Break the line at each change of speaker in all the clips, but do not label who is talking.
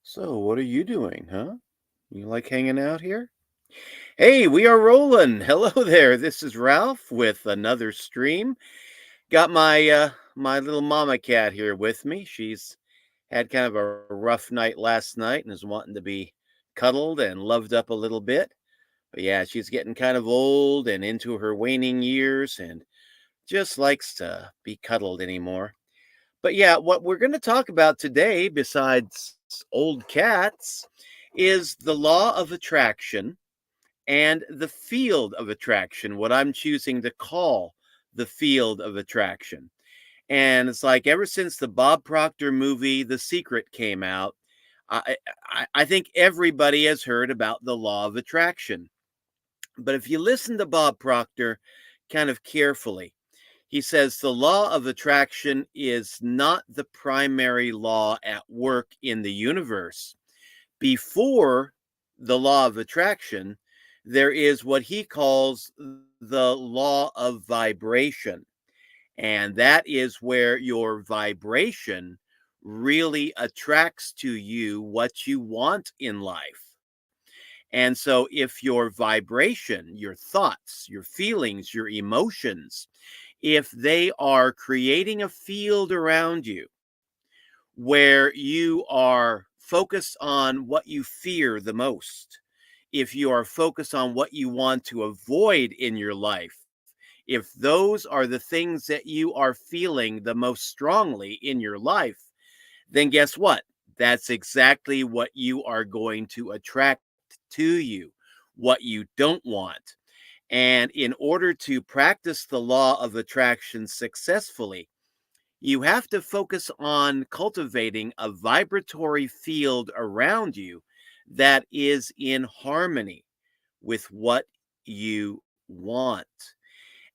So, what are you doing, huh? You like hanging out here? Hey, we are rolling. Hello there. This is Ralph with another stream. Got my little mama cat here with me. She's had kind of a rough night last night and is wanting to be cuddled and loved up a little bit. But yeah, she's getting kind of old and into her waning years and just likes to be cuddled anymore. But yeah, what we're going to talk about today, besides old cats, is the law of attraction and the field of attraction, what I'm choosing to call the field of attraction. And it's like ever since the Bob Proctor movie, The Secret, came out, I think everybody has heard about the law of attraction. But if you listen to Bob Proctor kind of carefully, he says the law of attraction is not the primary law at work in the universe. Before the law of attraction, there is what he calls the law of vibration. And that is where your vibration really attracts to you what you want in life. And so, if your vibration, your thoughts, your feelings, your emotions, if they are creating a field around you where you are focused on what you fear the most, if you are focused on what you want to avoid in your life, if those are the things that you are feeling the most strongly in your life, then guess what? That's exactly what you are going to attract to you, what you don't want. And in order to practice the law of attraction successfully, you have to focus on cultivating a vibratory field around you that is in harmony with what you want.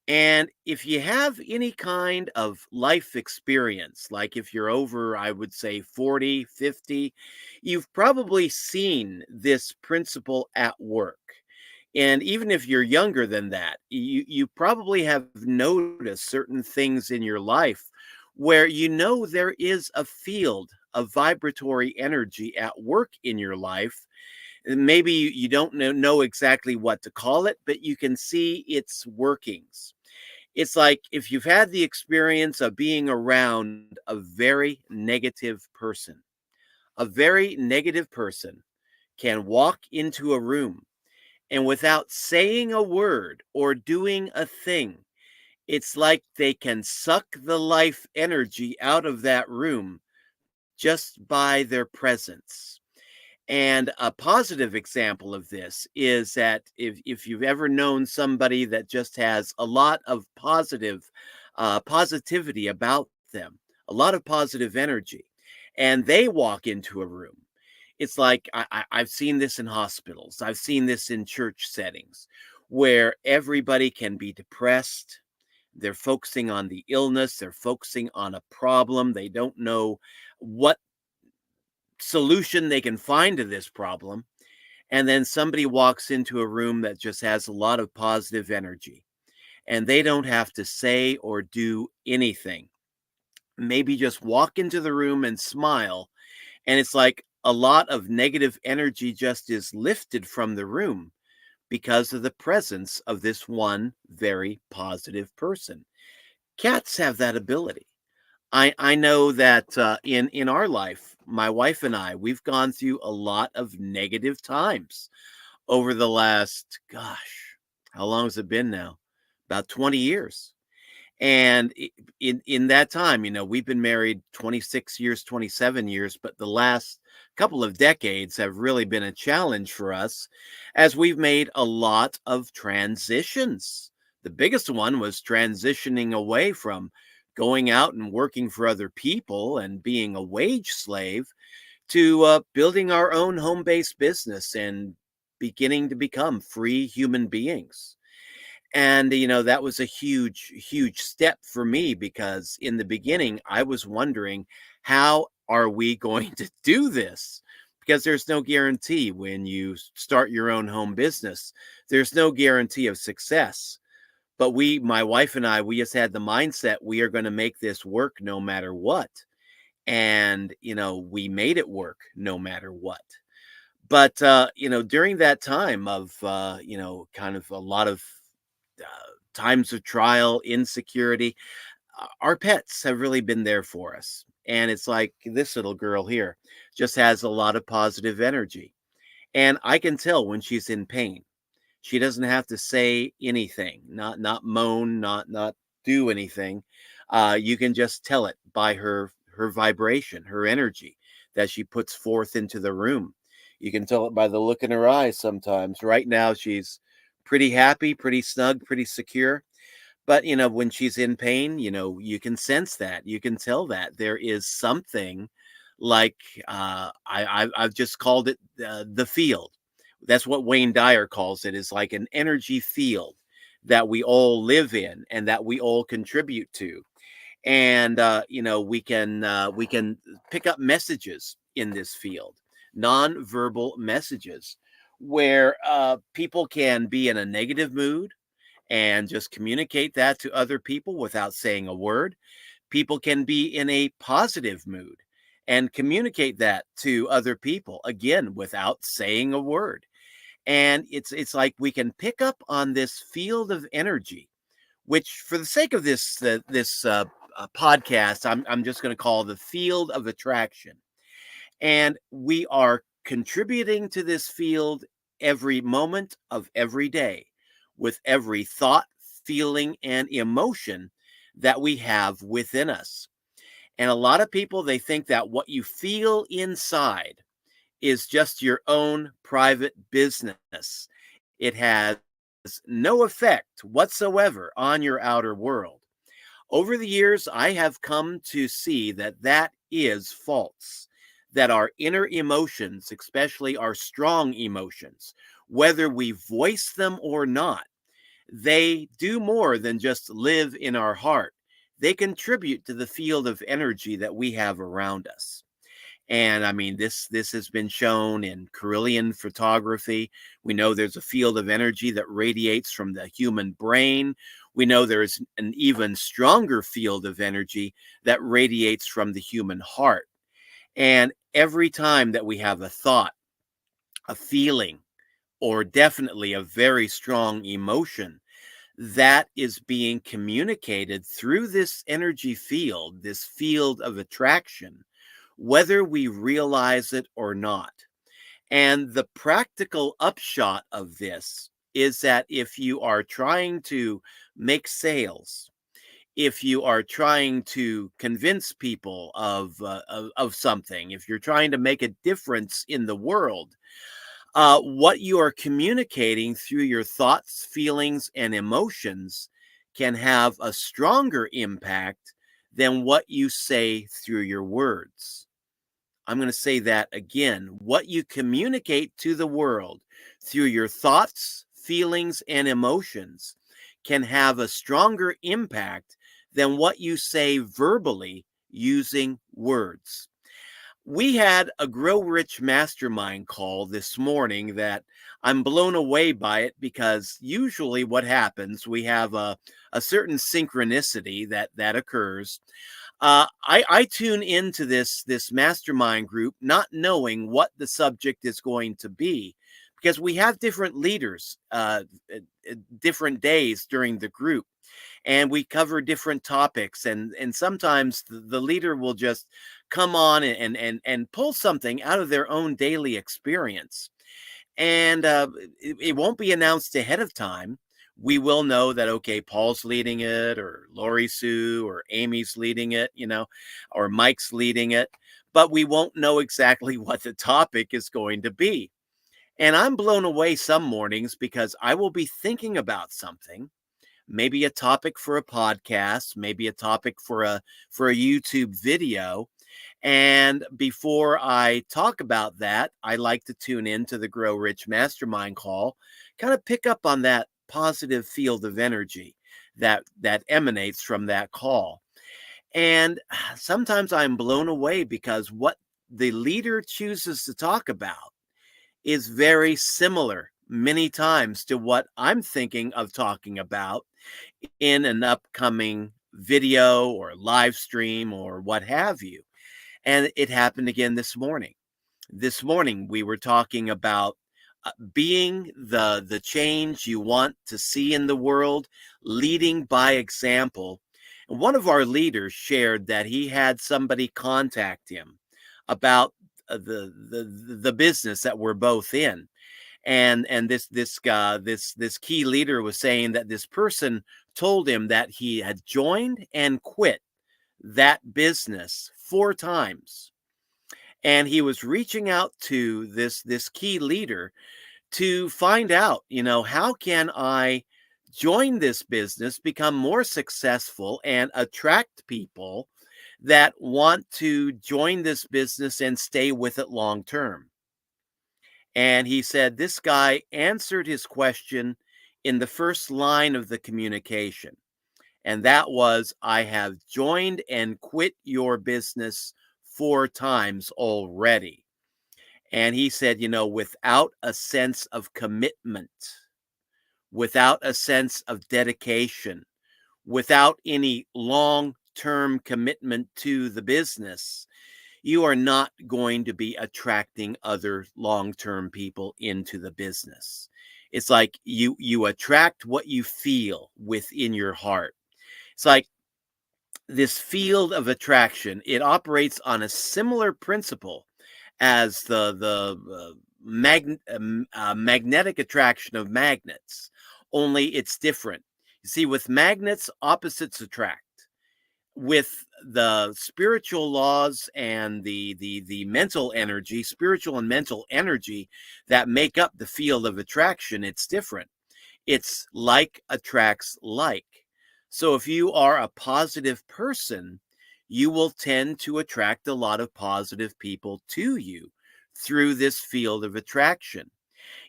And if you have any kind of life experience, like if you're over, I would say 40, 50, you've probably seen this principle at work. And even if you're younger than that, you probably have noticed certain things in your life where you know there is a field of vibratory energy at work in your life. And maybe you don't know exactly what to call it, but you can see its workings. It's like if you've had the experience of being around a very negative person, a very negative person can walk into a room and without saying a word or doing a thing, it's like they can suck the life energy out of that room just by their presence. And a positive example of this is that if you've ever known somebody that just has a lot of positivity about them, a lot of positive energy, and they walk into a room, it's like I've seen this in hospitals, I've seen this in church settings where everybody can be depressed. They're focusing on the illness, they're focusing on a problem. They don't know what solution they can find to this problem. And then somebody walks into a room that just has a lot of positive energy and they don't have to say or do anything. Maybe just walk into the room and smile. And it's like a lot of negative energy just is lifted from the room because of the presence of this one very positive person. Cats have that ability. I know that in our life, my wife and I, we've gone through a lot of negative times over the last, gosh, how long has it been now? About 20 years. And in that time, we've been married 26 years, 27 years, but the last couple of decades have really been a challenge for us as we've made a lot of transitions. The biggest one was transitioning away from going out and working for other people and being a wage slave to building our own home based business and beginning to become free human beings. And, that was a huge, huge step for me because in the beginning, I was wondering, how are we going to do this? Because there's no guarantee when you start your own home business, there's no guarantee of success. But my wife and I, we just had the mindset we are going to make this work no matter what. and we made it work no matter what. But during that time of kind of a lot of uh, times of trial, insecurity, our pets have really been there for us. And it's like this little girl here just has a lot of positive energy. And I can tell when she's in pain. She doesn't have to say anything, not moan, not do anything. You can just tell it by her vibration, her energy that she puts forth into the room. You can tell it by the look in her eyes sometimes. Right now, she's pretty happy, pretty snug, pretty secure. But when she's in pain, you can sense that. You can tell that there is something like I've just called it the field. That's what Wayne Dyer calls it, is like an energy field that we all live in and that we all contribute to. And we can pick up messages in this field, non-verbal messages, where people can be in a negative mood and just communicate that to other people without saying a word. People can be in a positive mood and communicate that to other people, again, without saying a word. And it's like we can pick up on this field of energy, which, for the sake of this podcast, I'm just going to call the field of attraction. And we are contributing to this field every moment of every day with every thought, feeling, and emotion that we have within us. And a lot of people, they think that what you feel inside is just your own private business. It has no effect whatsoever on your outer world. Over the years, I have come to see that that is false, that our inner emotions, especially our strong emotions, whether we voice them or not, they do more than just live in our heart. They contribute to the field of energy that we have around us. And I mean, this has been shown in Carillion photography. We know there's a field of energy that radiates from the human brain. We know there's an even stronger field of energy that radiates from the human heart. And every time that we have a thought, a feeling, or definitely a very strong emotion, that is being communicated through this energy field, this field of attraction, whether we realize it or not. And the practical upshot of this is that if you are trying to make sales, if you are trying to convince people of something, if you're trying to make a difference in the world, what you are communicating through your thoughts, feelings, and emotions can have a stronger impact than what you say through your words. I'm going to say that again. What you communicate to the world through your thoughts, feelings, and emotions can have a stronger impact than what you say verbally using words. We had a Grow Rich Mastermind call this morning that I'm blown away by it, because usually what happens, we have a certain synchronicity that occurs. I tune into this mastermind group not knowing what the subject is going to be, because we have different leaders, different days during the group, and we cover different topics, and sometimes the leader will just come on and pull something out of their own daily experience, and it won't be announced ahead of time. We will know that, okay, Paul's leading it, or Lori Sue, or Amy's leading it, or Mike's leading it, but we won't know exactly what the topic is going to be. And I'm blown away some mornings because I will be thinking about something, maybe a topic for a podcast, maybe a topic for a YouTube video. And before I talk about that, I like to tune into the Grow Rich Mastermind call, kind of pick up on that positive field of energy that emanates from that call. And sometimes I'm blown away because what the leader chooses to talk about is very similar many times to what I'm thinking of talking about in an upcoming video or live stream or what have you. And it happened again this morning. This morning we were talking about being the change you want to see in the world, leading by example. And one of our leaders shared that he had somebody contact him about the business that we're both in, and this guy, this key leader was saying that this person told him that he had joined and quit that business 4 times, and he was reaching out to this key leader to find out, how can I join this business, become more successful, and attract people that want to join this business and stay with it long term. And he said this guy answered his question in the first line of the communication. And that was, I have joined and quit your business 4 times already. And he said, without a sense of commitment, without a sense of dedication, without any long term commitment to the business, you are not going to be attracting other long term people into the business. It's like you attract what you feel within your heart. It's like this field of attraction, it operates on a similar principle as the magnetic attraction of magnets, only it's different. You see, with magnets, opposites attract. With the spiritual laws and the mental energy, spiritual and mental energy that make up the field of attraction, it's different. It's like attracts like. So if you are a positive person, you will tend to attract a lot of positive people to you through this field of attraction.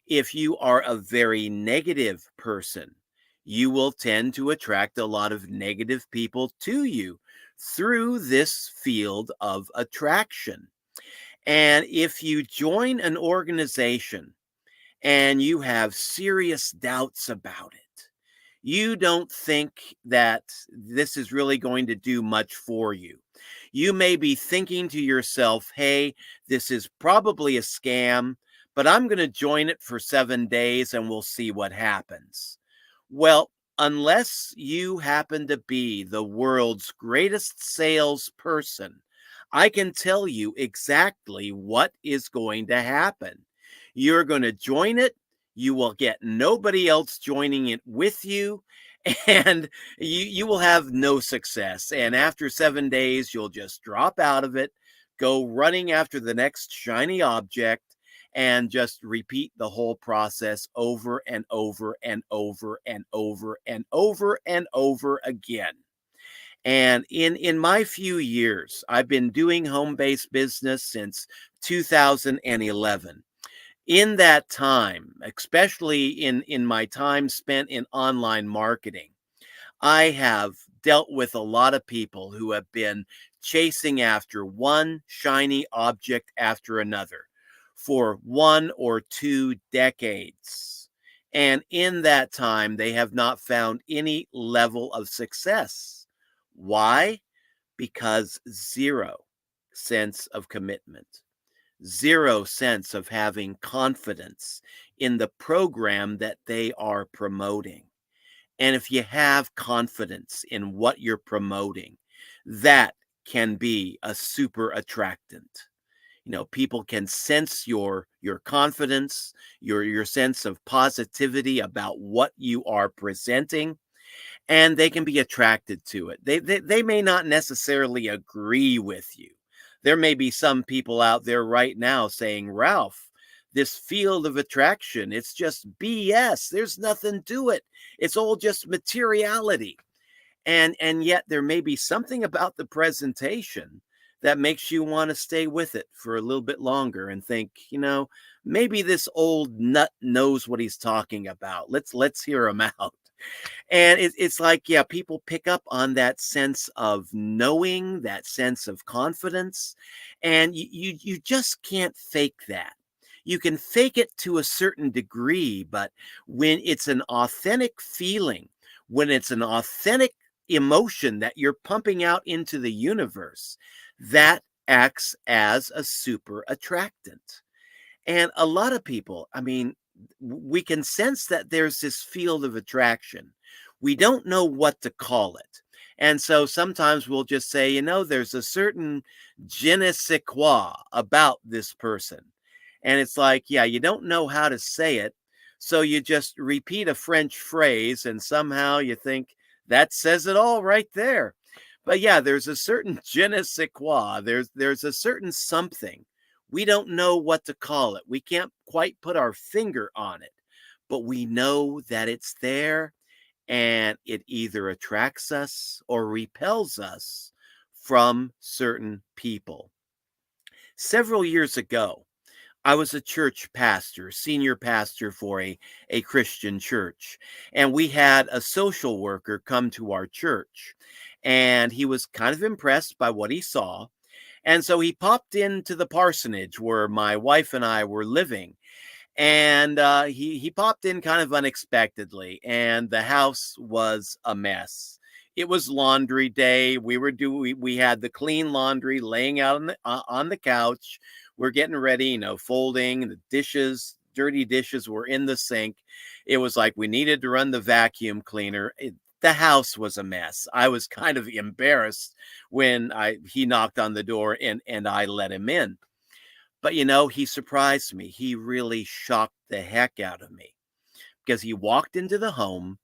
If you are a very negative person, you will tend to attract a lot of negative people to you through this field of attraction. And if you join an organization and you have serious doubts about it, you don't think that this is really going to do much for you. You may be thinking to yourself, hey, this is probably a scam, but I'm going to join it for 7 days and we'll see what happens. Well, unless you happen to be the world's greatest salesperson, I can tell you exactly what is going to happen. You're going to join it. You will get nobody else joining it with you, and you will have no success. And after 7 days, you'll just drop out of it, go running after the next shiny object, and just repeat the whole process over and over and over and over and over and over again. And in my few years, I've been doing home-based business since 2011. In that time, especially in my time spent in online marketing, I have dealt with a lot of people who have been chasing after one shiny object after another for 1 or 2 decades. And in that time, they have not found any level of success. Why? Because zero sense of commitment, zero sense of having confidence in the program that they are promoting. And if you have confidence in what you're promoting, that can be a super attractant. People can sense your confidence, your sense of positivity about what you are presenting, and they can be attracted to it. They may not necessarily agree with you. There may be some people out there right now saying, Ralph, this field of attraction, it's just BS. There's nothing to it. It's all just materiality. And yet there may be something about the presentation that makes you want to stay with it for a little bit longer and think, maybe this old nut knows what he's talking about. Let's hear him out. And it's like, yeah, people pick up on that sense of knowing, that sense of confidence, and you just can't fake that. You can fake it to a certain degree, but when it's an authentic feeling, when it's an authentic emotion that you're pumping out into the universe, that acts as a super attractant. And a lot of people, I mean, we can sense that there's this field of attraction. We don't know what to call it. And so sometimes we'll just say, there's a certain je ne sais quoi about this person. And it's like, yeah, you don't know how to say it. So you just repeat a French phrase and somehow you think that says it all right there. But yeah, there's a certain je ne sais quoi. There's a certain something. We don't know what to call it. We can't quite put our finger on it, but we know that it's there and it either attracts us or repels us from certain people. Several years ago, I was a church pastor, senior pastor for a Christian church, and we had a social worker come to our church. And he was kind of impressed by what he saw. And so he popped into the parsonage where my wife and I were living. And he popped in kind of unexpectedly, and the house was a mess. It was laundry day. We had the clean laundry laying out on the couch. We're getting ready, folding the dishes. Dirty dishes were in the sink. It was like we needed to run the vacuum cleaner. The house was a mess. I was kind of embarrassed when he knocked on the door and I let him in. But he surprised me. He really shocked the heck out of me because he walked into the home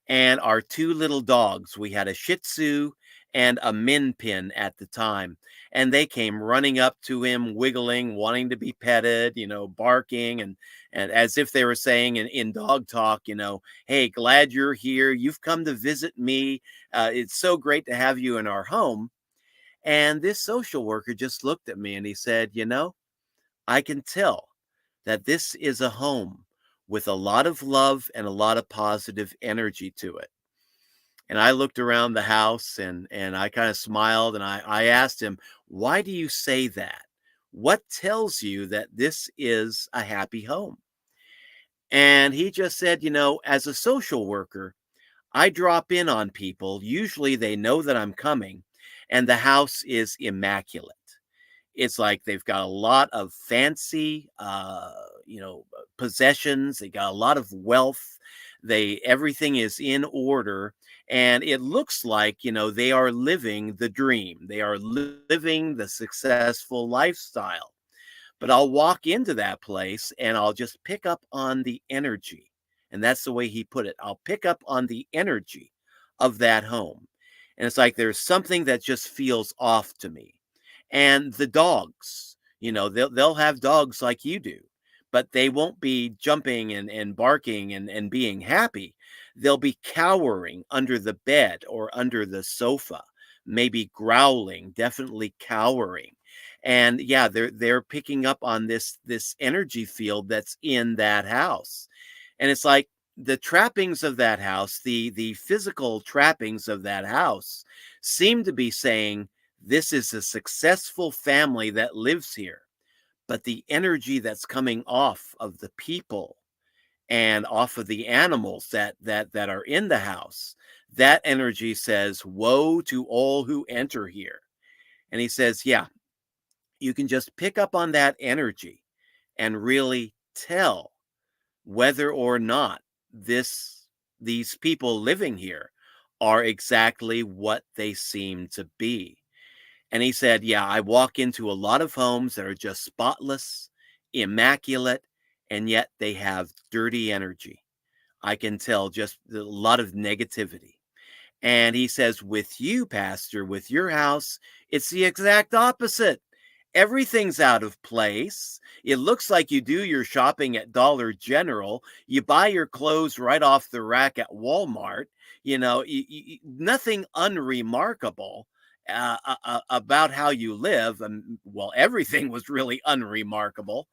and our two little dogs, we had a Shih Tzu and a Min Pin at the time, and they came running up to him, wiggling, wanting to be petted, barking and as if they were saying in dog talk, hey, glad you're here. You've come to visit me. It's so great to have you in our home. And this social worker just looked at me and he said, I can tell that this is a home with a lot of love and a lot of positive energy to it. And I looked around the house and I kind of smiled and I asked him, why do you say that? What tells you that this is a happy home? And he just said, as a social worker, I drop in on people. Usually they know that I'm coming and the house is immaculate. It's like they've got a lot of fancy, possessions. They got a lot of wealth. Everything is in order, and it looks like they are living the dream. They are living the successful lifestyle. But I'll walk into that place and I'll just pick up on the energy, and that's the way he put it. I'll pick up on the energy of that home, and it's like there's something that just feels off to me. And the dogs, they'll have dogs like you do, but they won't be jumping and barking and being happy. They'll be cowering under the bed or under the sofa, maybe growling, definitely cowering. And yeah, they're picking up on this energy field that's in that house. And it's like the trappings of that house, the physical trappings of that house seem to be saying this is a successful family that lives here. But the energy that's coming off of the people and off of the animals that are in the house, that energy says, woe to all who enter here. And he says, yeah, you can just pick up on that energy and really tell whether or not these people living here are exactly what they seem to be. And he said, yeah, I walk into a lot of homes that are just spotless, immaculate, and yet they have dirty energy. I can tell just a lot of negativity. And he says, with you, Pastor, with your house, it's the exact opposite. Everything's out of place. It looks like you do your shopping at Dollar General. You buy your clothes right off the rack at Walmart. Nothing unremarkable about how you live. And well, everything was really unremarkable.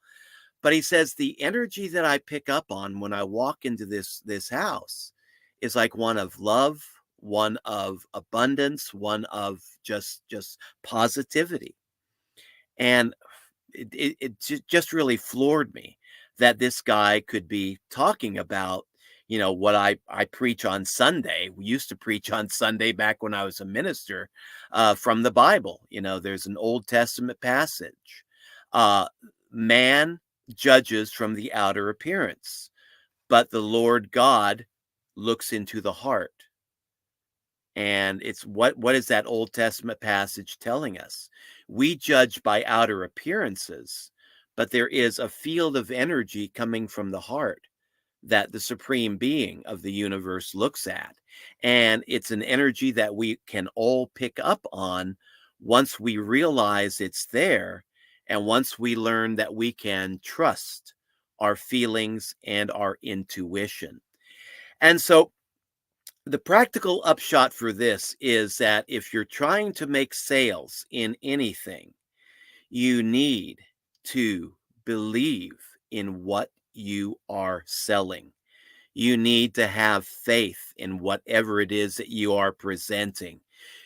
But he says the energy that I pick up on when I walk into this house is like one of love, one of abundance, one of just positivity. And it just really floored me that this guy could be talking about, what I preach on Sunday. We used to preach on Sunday back when I was a minister, from the Bible. There's an Old Testament passage. Uh, Man judges from the outer appearance, but the Lord God looks into the heart. And it's what is that Old Testament passage telling us? We judge by outer appearances, but there is a field of energy coming from the heart that the supreme being of the universe looks at. And it's an energy that we can all pick up on once we realize it's there, and once we learn that we can trust our feelings and our intuition. And so the practical upshot for this is that if you're trying to make sales in anything, you need to believe in what you are selling. You need to have faith in whatever it is that you are presenting.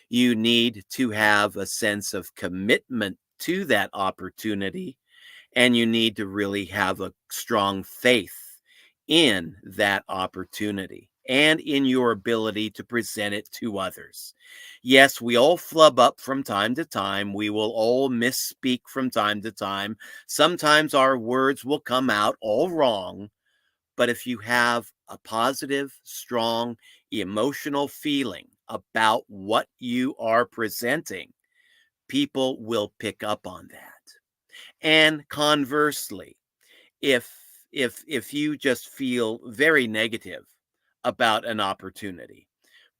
You need to have a sense of commitment to that opportunity, and you need to really have a strong faith in that opportunity and in your ability to present it to others. Yes, we all flub up from time to time. We will all misspeak from time to time. Sometimes our words will come out all wrong. But if you have a positive, strong, emotional feeling about what you are presenting, people will pick up on that. And conversely, if if you just feel very negative about an opportunity,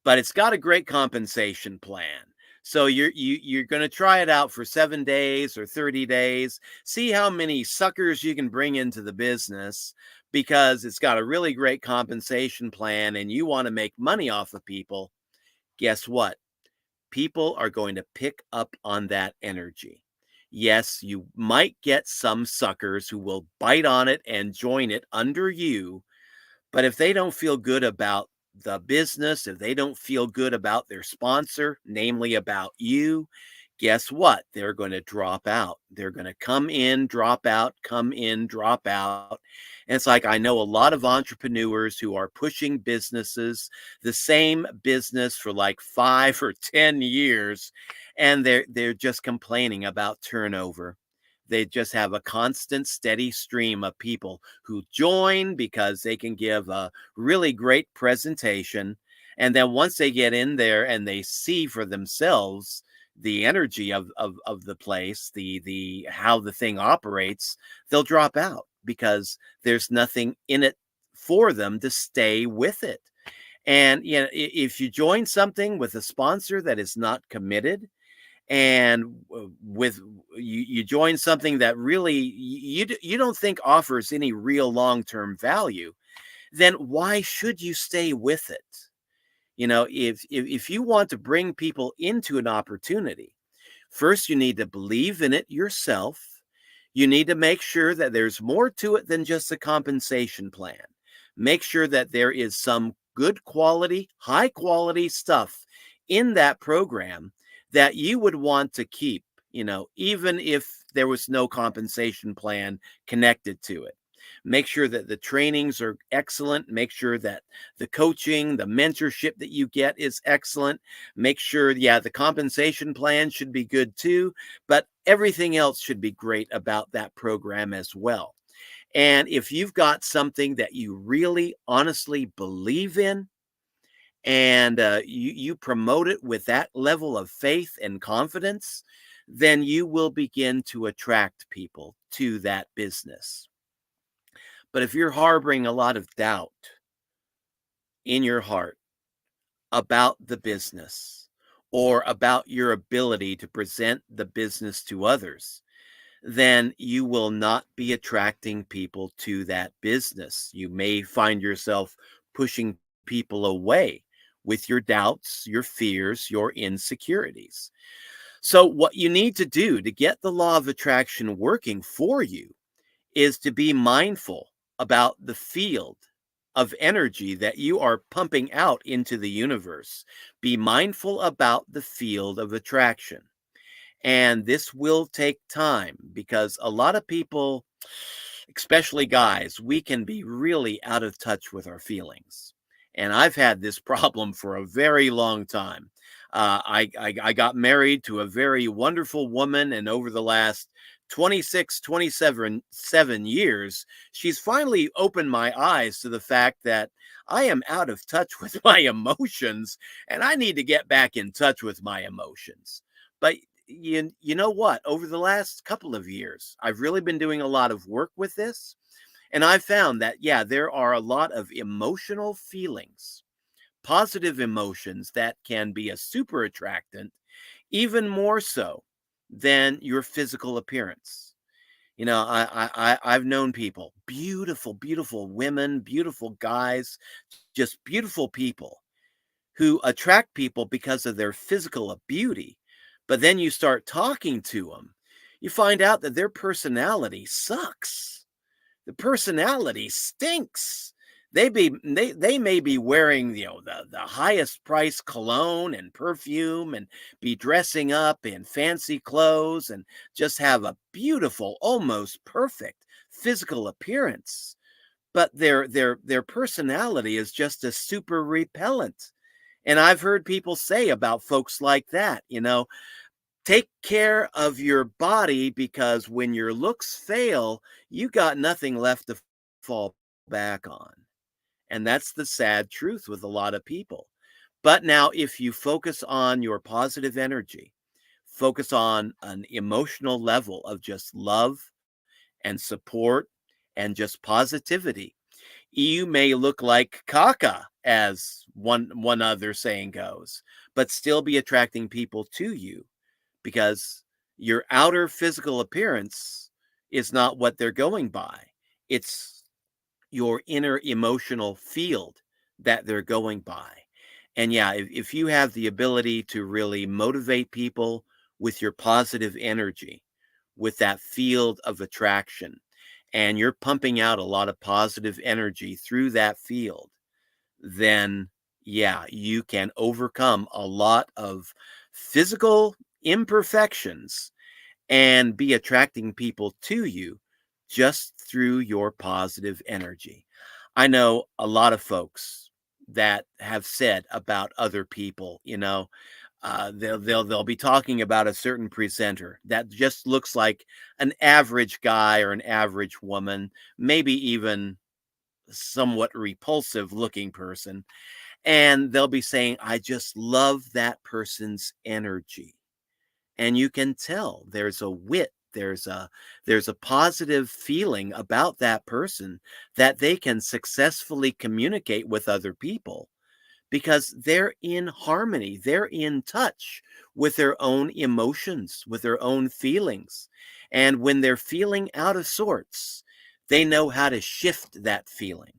but it's got a great compensation plan. So you're going to try it out for 7 days or 30 days, see how many suckers you can bring into the business because it's got a really great compensation plan and you want to make money off of people. Guess what? People are going to pick up on that energy. Yes, you might get some suckers who will bite on it and join it under you, but if they don't feel good about the business, if they don't feel good about their sponsor, namely about you, guess what? They're going to drop out. They're going to come in, drop out, come in, drop out. And it's like I know a lot of entrepreneurs who are pushing businesses, the same business for like 5 or 10 years, and they're just complaining about turnover. They just have a constant, steady stream of people who join because they can give a really great presentation. And then once they get in there and they see for themselves the energy of the place, the how the thing operates, they'll drop out because there's nothing in it for them to stay with it. And if you join something with a sponsor that is not committed, and with you join something that really you don't think offers any real long-term value, then why should you stay with it? If you want to bring people into an opportunity, first you need to believe in it yourself. You need to make sure that there's more to it than just a compensation plan. Make sure that there is some good quality, high quality stuff in that program that you would want to keep, even if there was no compensation plan connected to it. Make sure that the trainings are excellent. Make sure that the coaching, the mentorship that you get is excellent. Make sure, yeah, the compensation plan should be good too, but everything else should be great about that program as well. And if you've got something that you really honestly believe in, and you promote it with that level of faith and confidence, then you will begin to attract people to that business. But if you're harboring a lot of doubt in your heart about the business or about your ability to present the business to others, then you will not be attracting people to that business. You may find yourself pushing people away with your doubts, your fears, your insecurities. So, what you need to do to get the law of attraction working for you is to be mindful about the field of energy that you are pumping out into the universe. Be mindful about the field of attraction. And this will take time because a lot of people, especially guys, we can be really out of touch with our feelings. And I've had this problem for a very long time. I got married to a very wonderful woman, and over the last 26, 27 years, she's finally opened my eyes to the fact that I am out of touch with my emotions, and I need to get back in touch with my emotions. But you know what? Over the last couple of years, I've really been doing a lot of work with this. And I've found that, yeah, there are a lot of emotional feelings, positive emotions that can be a super attractant, even more so than your physical appearance. I've known people, beautiful, beautiful women, beautiful guys, just beautiful people who attract people because of their physical beauty. But then you start talking to them, you find out that their personality sucks. The personality stinks. They may be wearing, the highest price cologne and perfume, and be dressing up in fancy clothes, and just have a beautiful, almost perfect physical appearance. But their personality is just a super repellent. And I've heard people say about folks like that, take care of your body, because when your looks fail, you got nothing left to fall back on. And that's the sad truth with a lot of people. But now, if you focus on your positive energy, focus on an emotional level of just love and support and just positivity, you may look like caca, as one other saying goes, but still be attracting people to you, because your outer physical appearance is not what they're going by. It's your inner emotional field that they're going by. And yeah, if you have the ability to really motivate people with your positive energy, with that field of attraction, and you're pumping out a lot of positive energy through that field, then yeah, you can overcome a lot of physical imperfections and be attracting people to you just through your positive energy. I know a lot of folks that have said about other people, they'll be talking about a certain presenter that just looks like an average guy or an average woman, maybe even somewhat repulsive looking person, and they'll be saying, I just love that person's energy. And you can tell there's a wit, there's a positive feeling about that person, that they can successfully communicate with other people, because they're in harmony, they're in touch with their own emotions, with their own feelings. And when they're feeling out of sorts, they know how to shift that feeling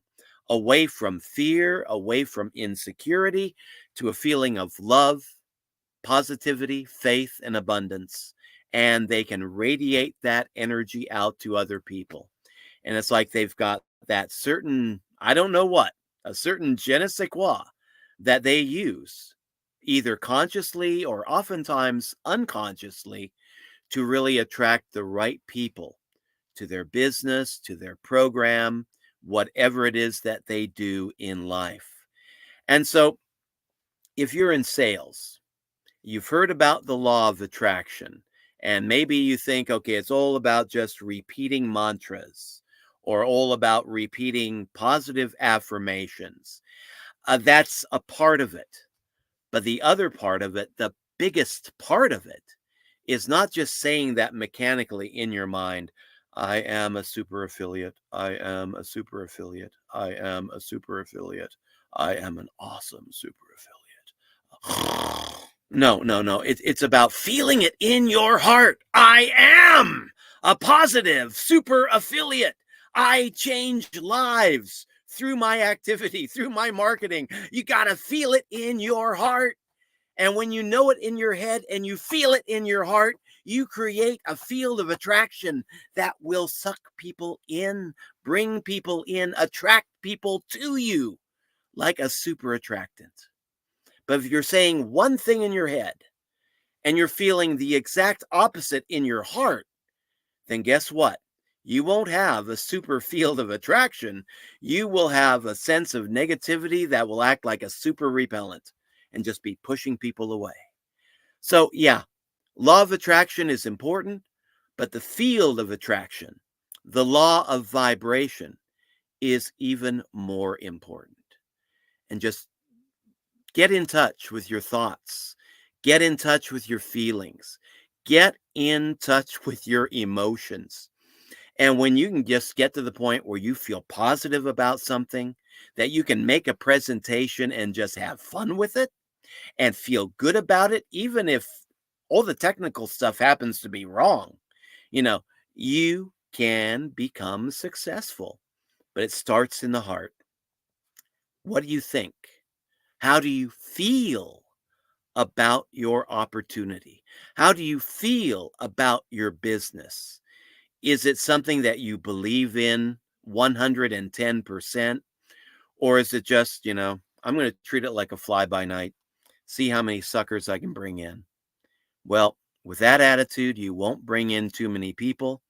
away from fear, away from insecurity, to a feeling of love, positivity, faith, and abundance. And they can radiate that energy out to other people. And it's like they've got that certain, I don't know what, a certain je ne sais quoi that they use, either consciously or oftentimes unconsciously, to really attract the right people to their business, to their program, whatever it is that they do in life. And so, if you're in sales, you've heard about the law of attraction, and maybe you think, okay, it's all about just repeating mantras, or all about repeating positive affirmations. That's a part of it. But the other part of it, the biggest part of it, is not just saying that mechanically in your mind. I am a super affiliate. I am a super affiliate. I am a super affiliate. I am an awesome super affiliate. No, no, no. It's about feeling it in your heart. I am a positive super affiliate. I change lives through my activity, through my marketing. You got to feel it in your heart. And when you know it in your head and you feel it in your heart, you create a field of attraction that will suck people in, bring people in, attract people to you like a super attractant. But if you're saying one thing in your head and you're feeling the exact opposite in your heart, then guess what? You won't have a super field of attraction. You will have a sense of negativity that will act like a super repellent and just be pushing people away. So, yeah, law of attraction is important, but the field of attraction, the law of vibration, is even more important. And just get in touch with your thoughts, get in touch with your feelings, get in touch with your emotions. And when you can just get to the point where you feel positive about something, that you can make a presentation and just have fun with it and feel good about it, even if all the technical stuff happens to be wrong, you know, you can become successful. But it starts in the heart. What do you think? How do you feel about your opportunity? How do you feel about your business? Is it something that you believe in 110%? Or is it just, I'm going to treat it like a fly by night, see how many suckers I can bring in? Well, with that attitude, you won't bring in too many people,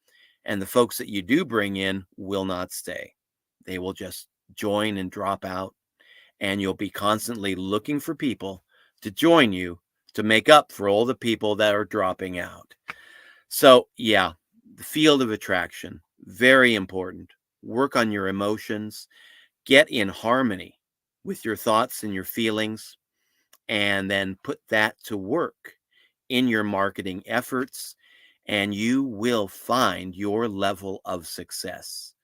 and the folks that you do bring in will not stay. They will just join and drop out, and you'll be constantly looking for people to join you to make up for all the people that are dropping out. So, yeah, the field of attraction, very important. Work on your emotions, get in harmony with your thoughts and your feelings, and then put that to work in your marketing efforts, and you will find your level of success.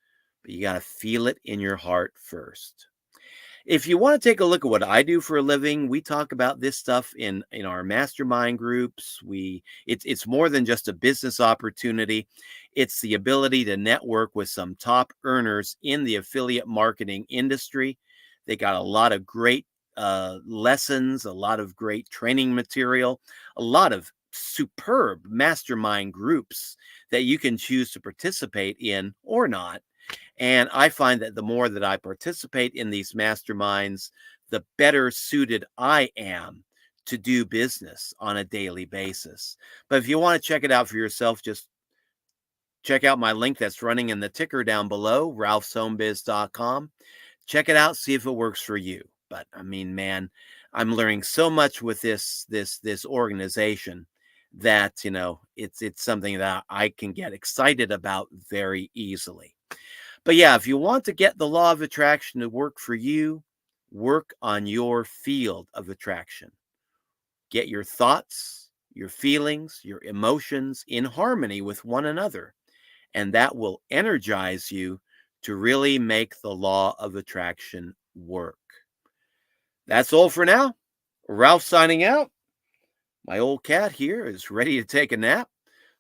But you got to feel it in your heart first. If you want to take a look at what I do for a living, we talk about this stuff in our mastermind groups. It's more than just a business opportunity. It's the ability to network with some top earners in the affiliate marketing industry. They got a lot of great lessons, a lot of great training material, a lot of superb mastermind groups that you can choose to participate in or not. And I find that the more that I participate in these masterminds, the better suited I am to do business on a daily basis. But if you want to check it out for yourself, just check out my link that's running in the ticker down below, ralphshomebiz.com. Check it out, see if it works for you. But I mean, man, I'm learning so much with this organization that, it's something that I can get excited about very easily. But yeah, if you want to get the law of attraction to work for you, work on your field of attraction. Get your thoughts, your feelings, your emotions in harmony with one another, and that will energize you to really make the law of attraction work. That's all for now. Ralph signing out. My old cat here is ready to take a nap.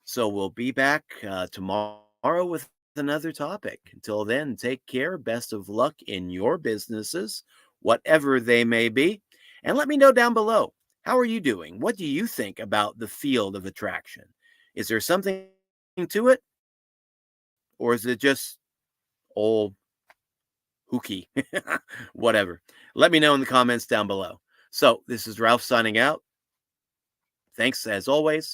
So we'll be back tomorrow with another topic. Until then, take care. Best of luck in your businesses, whatever they may be. And let me know down below. How are you doing? What do you think about the field of attraction? Is there something to it? Or is it just old hooky? Whatever. Let me know in the comments down below. So this is Ralph signing out. Thanks as always.